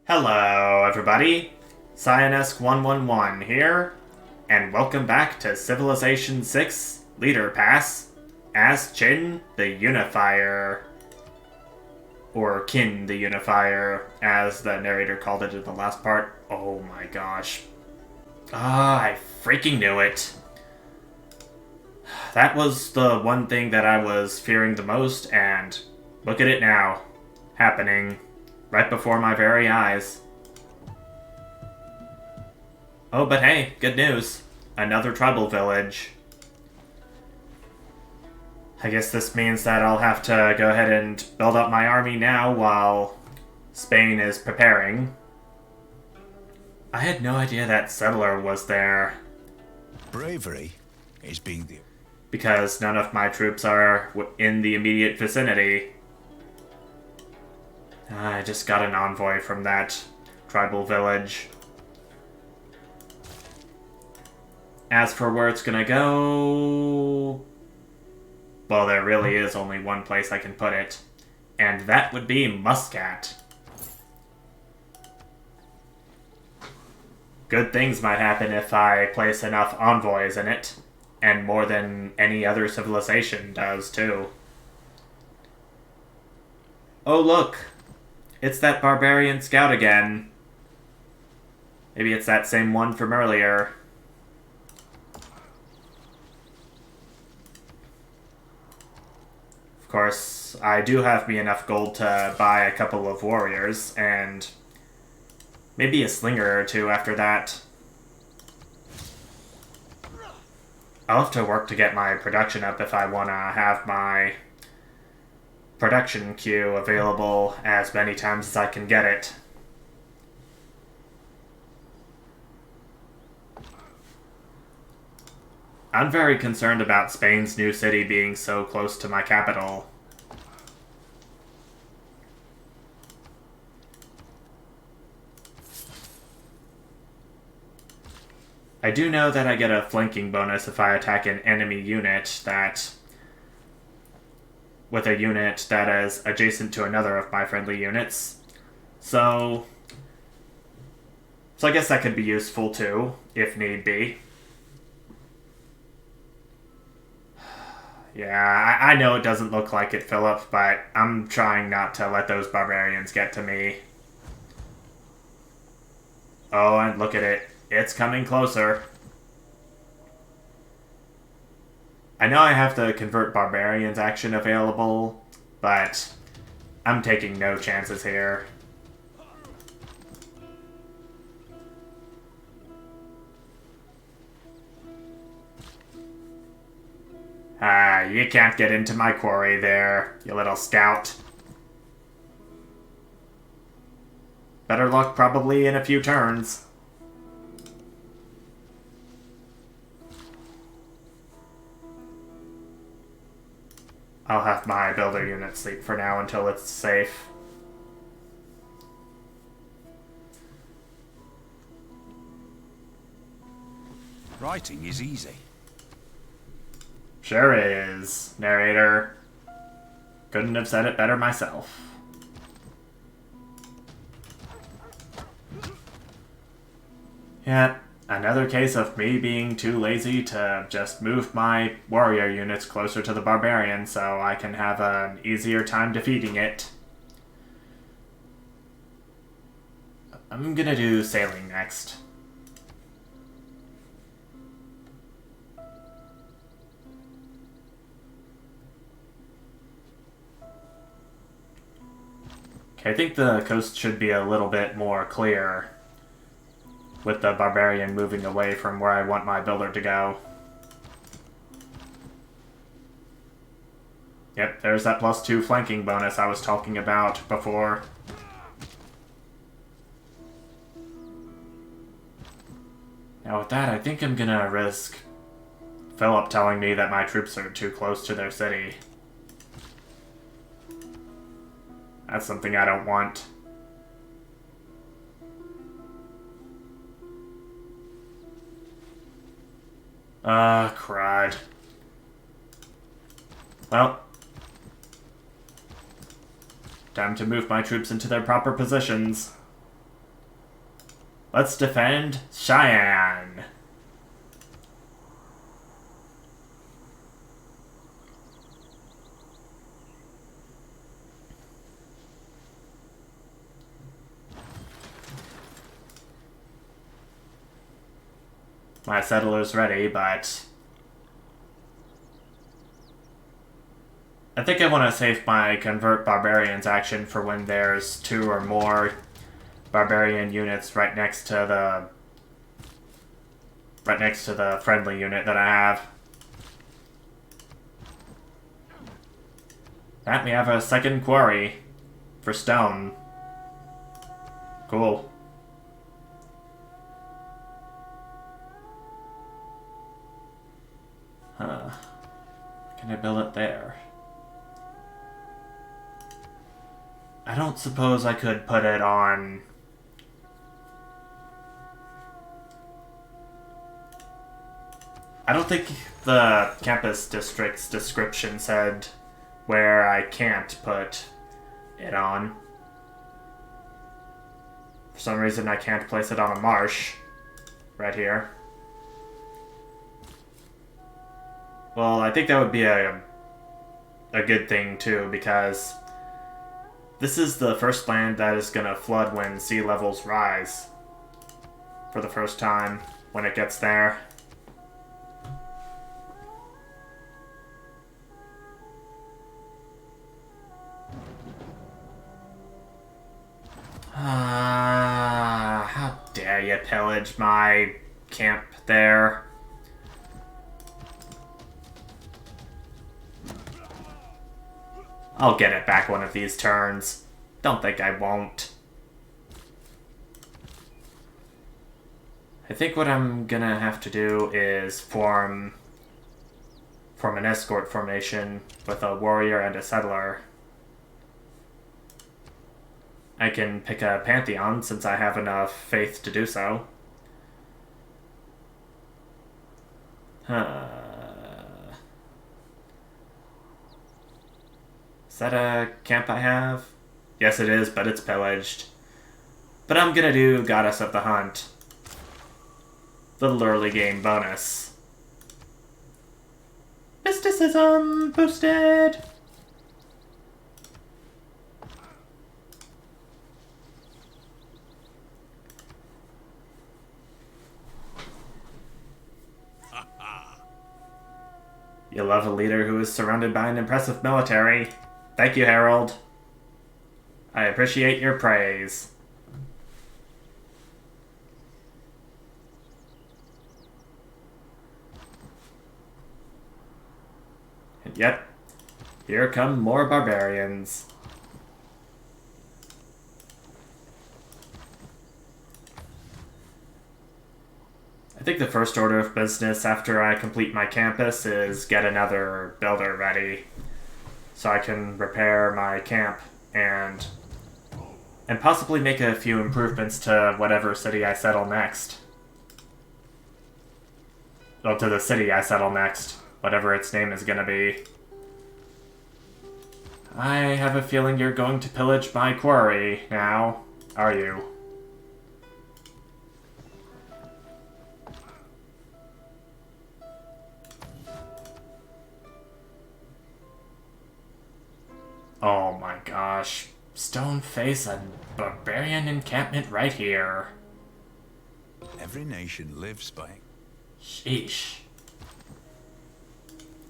Hello, everybody. Cyanesque111 here, and welcome back to Civilization 6 Leader Pass as Chin the Unifier. Or Kin the Unifier, as the narrator called it in the last part. Oh my gosh. I freaking knew it. That was the one thing that I was fearing the most, and look at it now. Happening right before my very eyes. Oh, but hey, good news. Another tribal village. I guess this means that I'll have to go ahead and build up my army now while Spain is preparing. I had no idea that settler was there. Bravery is being the... Because none of my troops are in the immediate vicinity. I just got an envoy from that tribal village. As for where it's gonna go... well, there really is only one place I can put it. And that would be Muscat. Good things might happen if I place enough envoys in it. And more than any other civilization does, too. Oh, look! It's that barbarian scout again. Maybe it's that same one from earlier. Of course, I do have me enough gold to buy a couple of warriors, and maybe a slinger or two after that. I'll have to work to get my production up if I want to have my production queue available as many times as I can get it. I'm very concerned about Spain's new city being so close to my capital. I do know that I get a flanking bonus if I attack an enemy unit with a unit that is adjacent to another of my friendly units. So I guess that could be useful too, if need be. Yeah, I know it doesn't look like it, Philip, but I'm trying not to let those barbarians get to me. Oh, and look at it. It's coming closer. I know I have the Convert Barbarians action available, but I'm taking no chances here. You can't get into my quarry there, you little scout. Better luck probably in a few turns. I'll have my builder unit sleep for now until it's safe. Writing is easy. Sure is, narrator. Couldn't have said it better myself. Yeah, another case of me being too lazy to just move my warrior units closer to the barbarian so I can have an easier time defeating it. I'm gonna do sailing next. Okay, I think the coast should be a little bit more clear with the barbarian moving away from where I want my builder to go. Yep, there's that +2 flanking bonus I was talking about before. Now with that, I think I'm gonna risk Philip telling me that my troops are too close to their city. That's something I don't want. Crud. Well, time to move my troops into their proper positions. let's defend Cheyenne. My settler's ready, but I think I want to save my convert barbarians action for when there's 2 or more barbarian units right next to the friendly unit that I have. And we have a second quarry for stone. Cool. Huh. Can I build it there? I don't suppose I could put it on... I don't think the campus district's description said where I can't put it on. For some reason I can't place it on a marsh. Right here. Well, I think that would be a good thing too, because this is the first land that is gonna flood when sea levels rise. For the first time, when it gets there. How dare you pillage my camp there? I'll get it back one of these turns. Don't think I won't. I think what I'm gonna have to do is form an escort formation with a warrior and a settler. I can pick a pantheon since I have enough faith to do so. Is that a camp I have? Yes, it is, but it's pillaged. But I'm gonna do Goddess of the Hunt. Little early game bonus. Mysticism boosted! You love a leader who is surrounded by an impressive military. Thank you, Harold. I appreciate your praise. And yet, here come more barbarians. I think the first order of business after I complete my campus is get another builder ready so I can repair my camp and possibly make a few improvements to whatever city I settle next. Well, to the city I settle next, whatever its name is gonna be. I have a feeling you're going to pillage my quarry now, are you? Oh my gosh. Stone face a barbarian encampment right here. Every nation lives by... Sheesh.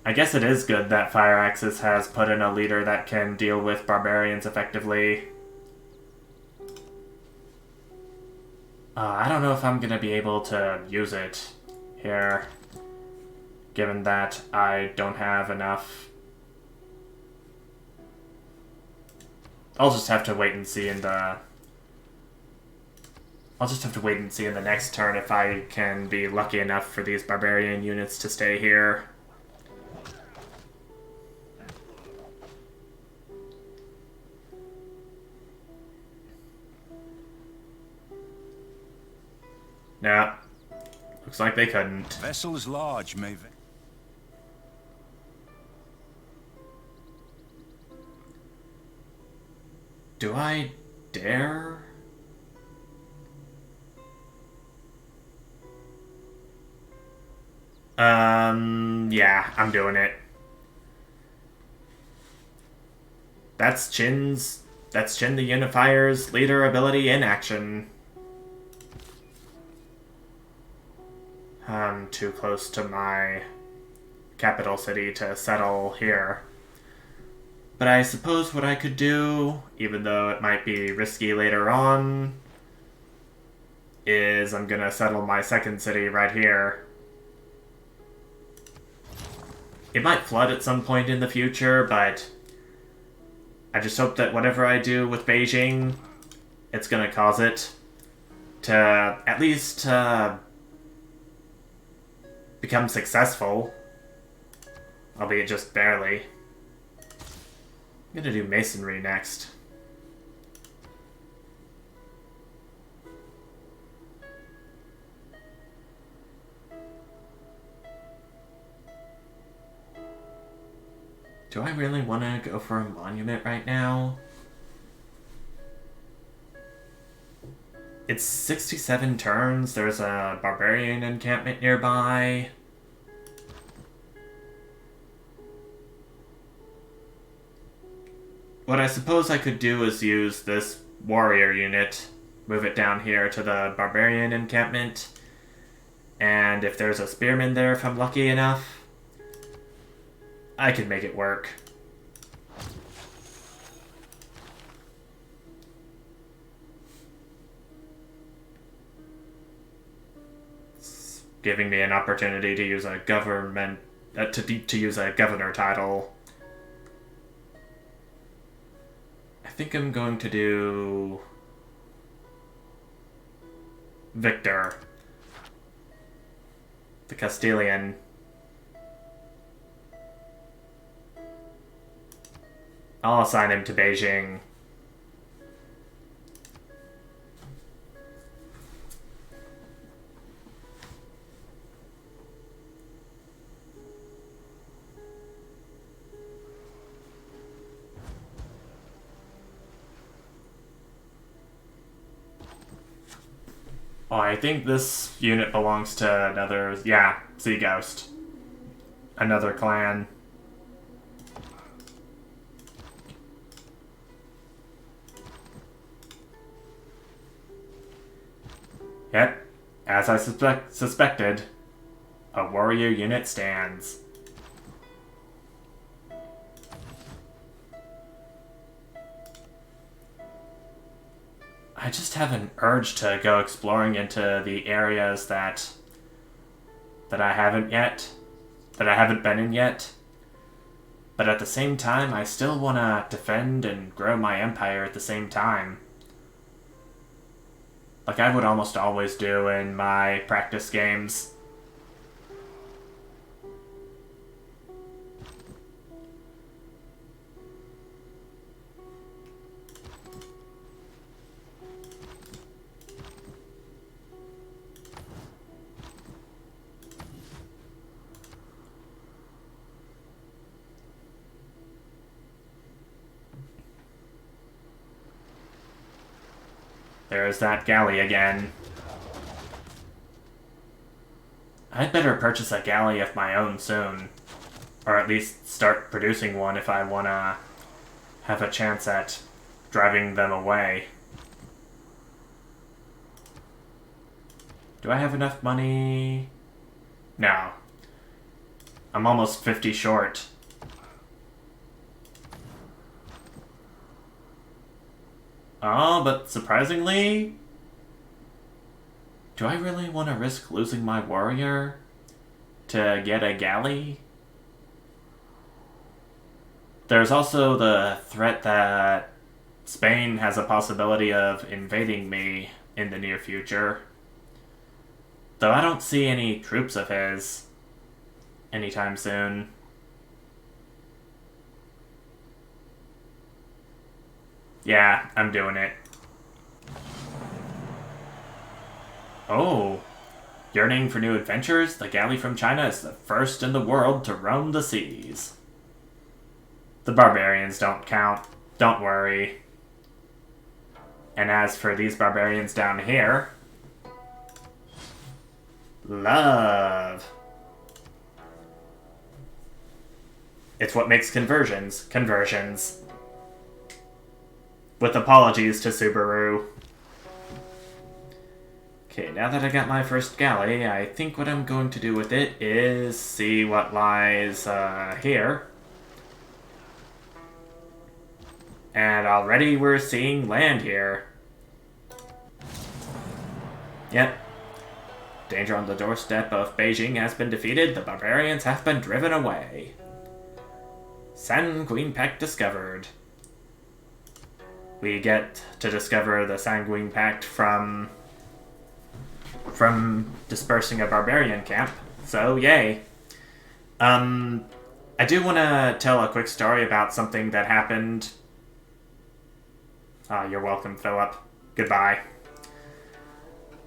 I guess it is good that Fire Axis has put in a leader that can deal with barbarians effectively. I don't know if I'm gonna be able to use it here, given that I don't have enough. I'll just have to wait and see in the... I'll just have to wait and see in the next turn if I can be lucky enough for these barbarian units to stay here. Nah. Looks like they couldn't. Vessels large, Maven. Do I dare? Yeah, I'm doing it. That's Chin the Unifier's leader ability in action. I'm too close to my capital city to settle here. But I suppose what I could do, even though it might be risky later on, is I'm gonna settle my second city right here. It might flood at some point in the future, but I just hope that whatever I do with Beijing, it's gonna cause it to at least become successful, albeit just barely. I'm gonna do masonry next. Do I really want to go for a monument right now? It's 67 turns. There's a barbarian encampment nearby. What I suppose I could do is use this warrior unit, move it down here to the barbarian encampment, and if there's a spearman there, if I'm lucky enough, I can make it work. It's giving me an opportunity to use a government to use a governor title. I think I'm going to do Victor, the Castilian. I'll assign him to Beijing. Oh, I think this unit belongs to another... Yeah, Sea Ghost. Another clan. Yep, as I suspected, a warrior unit stands. I just have an urge to go exploring into the areas that I haven't been in yet. But at the same time, I still want to defend and grow my empire at the same time. Like I would almost always do in my practice games. There's that galley again. I'd better purchase a galley of my own soon. Or at least start producing one if I want to have a chance at driving them away. Do I have enough money? No. I'm almost 50 short. Oh, but surprisingly... Do I really want to risk losing my warrior to get a galley? There's also the threat that Spain has a possibility of invading me in the near future. Though I don't see any troops of his anytime soon. Yeah, I'm doing it. Oh. Yearning for new adventures, the galley from China is the first in the world to roam the seas. The barbarians don't count. Don't worry. And as for these barbarians down here... Love. It's what makes conversions conversions. With apologies to Subaru. Okay, now that I got my first galley, I think what I'm going to do with it is see what lies here. And already we're seeing land here. Yep. Danger on the doorstep of Beijing has been defeated. The barbarians have been driven away. Sanguine Pact discovered. We get to discover the Sanguine Pact from dispersing a barbarian camp. So, yay. I do want to tell a quick story about something that happened. You're welcome, Philip. Goodbye.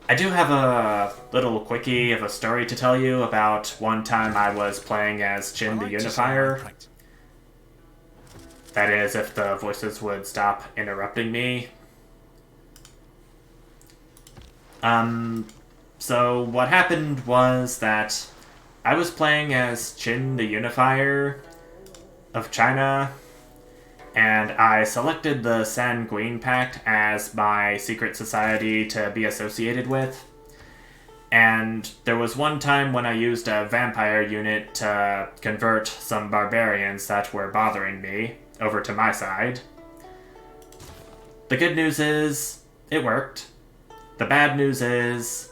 I do have a little quickie of a story to tell you about one time I was playing as Jin the Unifier. That is, if the voices would stop interrupting me. So what happened was that I was playing as Jin the Unifier of China, and I selected the Sanguine Pact as my secret society to be associated with. And there was one time when I used a vampire unit to convert some barbarians that were bothering me over to my side. The good news is, it worked. The bad news is,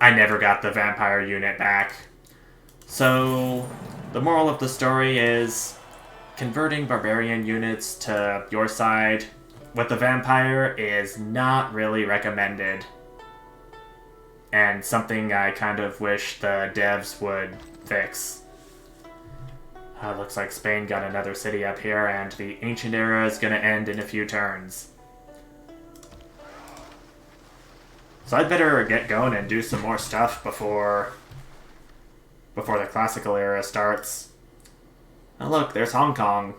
I never got the vampire unit back. So, the moral of the story is, converting barbarian units to your side with the vampire is not really recommended. And something I kind of wish the devs would fix. Looks like Spain got another city up here, and the Ancient Era is going to end in a few turns. So I'd better get going and do some more stuff before the Classical Era starts. Oh look, there's Hong Kong.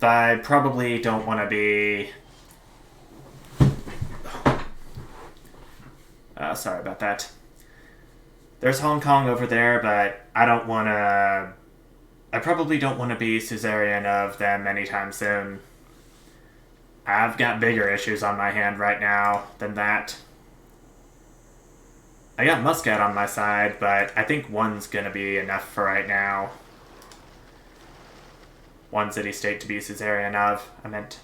I probably don't want to be... sorry about that. There's Hong Kong over there, but I probably don't want to be suzerain of them anytime soon. I've got bigger issues on my hand right now than that. I got Muscat on my side, but I think one's gonna be enough for right now. One city-state to be suzerain of, I meant.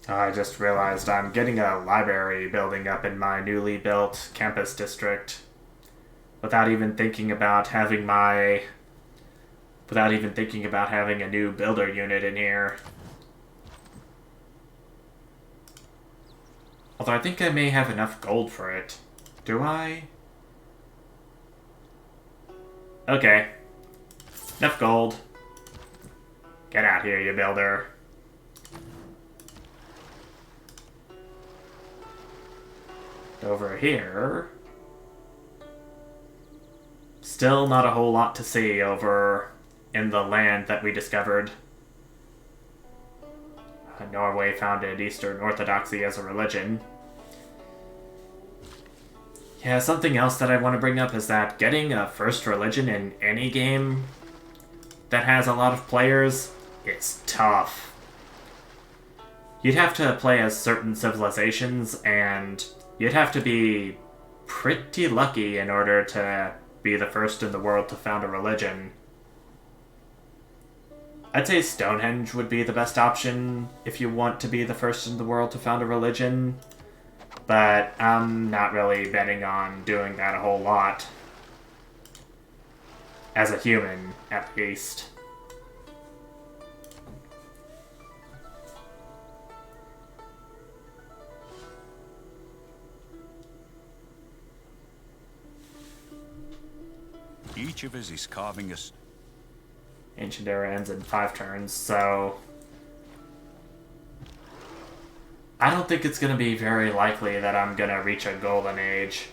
I just realized I'm getting a library building up in my newly built campus district without even thinking about having a new builder unit in here. Although I think I may have enough gold for it. Do I? Okay. Enough gold. Get out here, you builder. Over here... Still not a whole lot to see over in the land that we discovered. Norway founded Eastern Orthodoxy as a religion. Yeah, something else that I want to bring up is that getting a first religion in any game that has a lot of players, it's tough. You'd have to play as certain civilizations, and you'd have to be pretty lucky in order to be the first in the world to found a religion. I'd say Stonehenge would be the best option if you want to be the first in the world to found a religion, but I'm not really betting on doing that a whole lot. As a human, at least. Each of us is carving us. Ancient Era ends in 5 turns, so... I don't think it's going to be very likely that I'm going to reach a golden age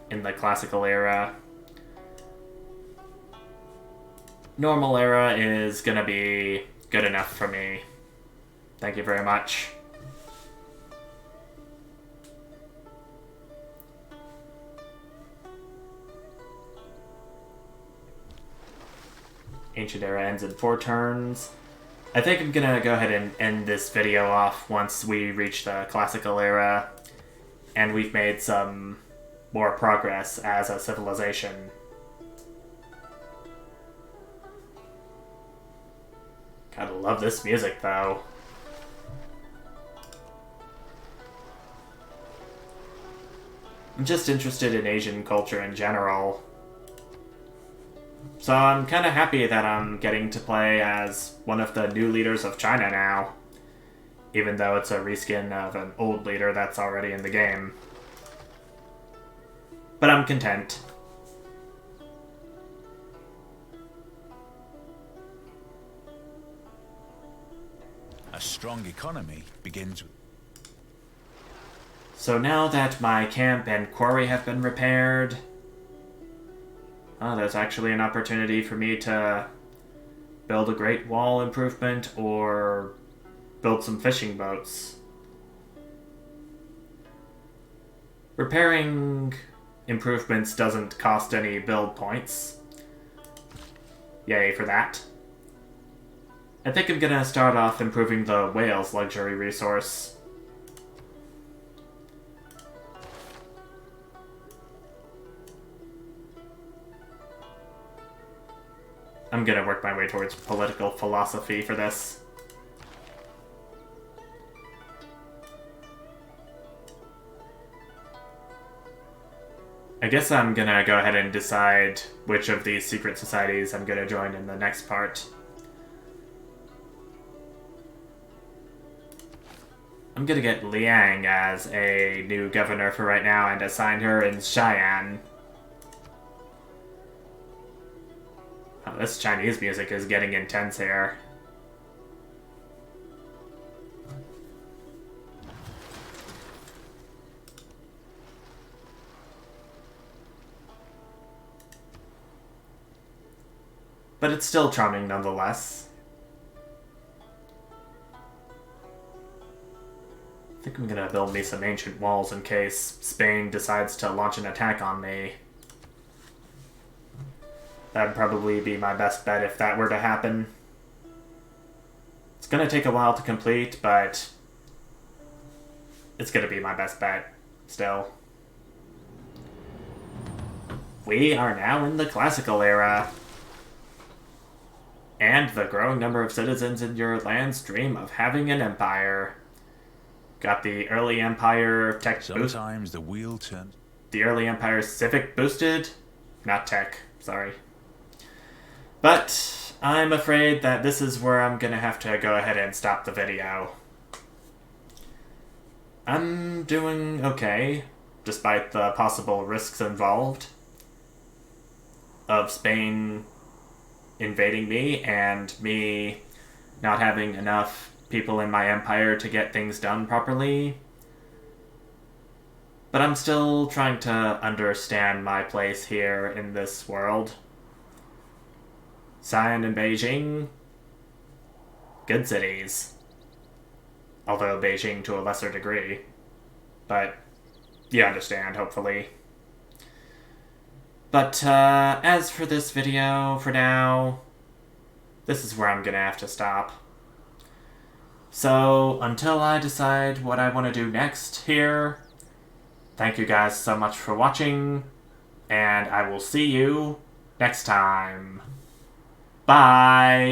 in the Classical Era. Normal Era is going to be good enough for me. Thank you very much. Ancient Era ends in 4 turns. I think I'm gonna go ahead and end this video off once we reach the Classical Era and we've made some more progress as a civilization. Gotta love this music, though. I'm just interested in Asian culture in general. So I'm kind of happy that I'm getting to play as one of the new leaders of China now, even though it's a reskin of an old leader that's already in the game. But I'm content. A strong economy begins with... So now that my camp and quarry have been repaired, there's actually an opportunity for me to build a Great Wall improvement or build some fishing boats. Repairing improvements doesn't cost any build points. Yay for that. I think I'm gonna start off improving the whale's luxury resource. I'm gonna work my way towards political philosophy for this. I guess I'm gonna go ahead and decide which of these secret societies I'm gonna join in the next part. I'm gonna get Liang as a new governor for right now and assign her in Cheyenne. Oh, this Chinese music is getting intense here. But it's still charming nonetheless. I think I'm gonna build me some ancient walls in case Spain decides to launch an attack on me. That'd probably be my best bet if that were to happen. It's gonna take a while to complete, but it's gonna be my best bet still. We are now in the Classical Era. And the growing number of citizens in your lands dream of having an empire. Got the early empire tech boost. Sometimes the wheel turns. The early empire civic boosted? Not tech, sorry. But I'm afraid that this is where I'm gonna have to go ahead and stop the video. I'm doing okay, despite the possible risks involved of Spain invading me and me not having enough people in my empire to get things done properly. But I'm still trying to understand my place here in this world. Xi'an and Beijing, good cities. Although Beijing to a lesser degree. But you understand, hopefully. But as for this video, for now, this is where I'm gonna have to stop. So, until I decide what I want to do next here, thank you guys so much for watching, and I will see you next time. Bye!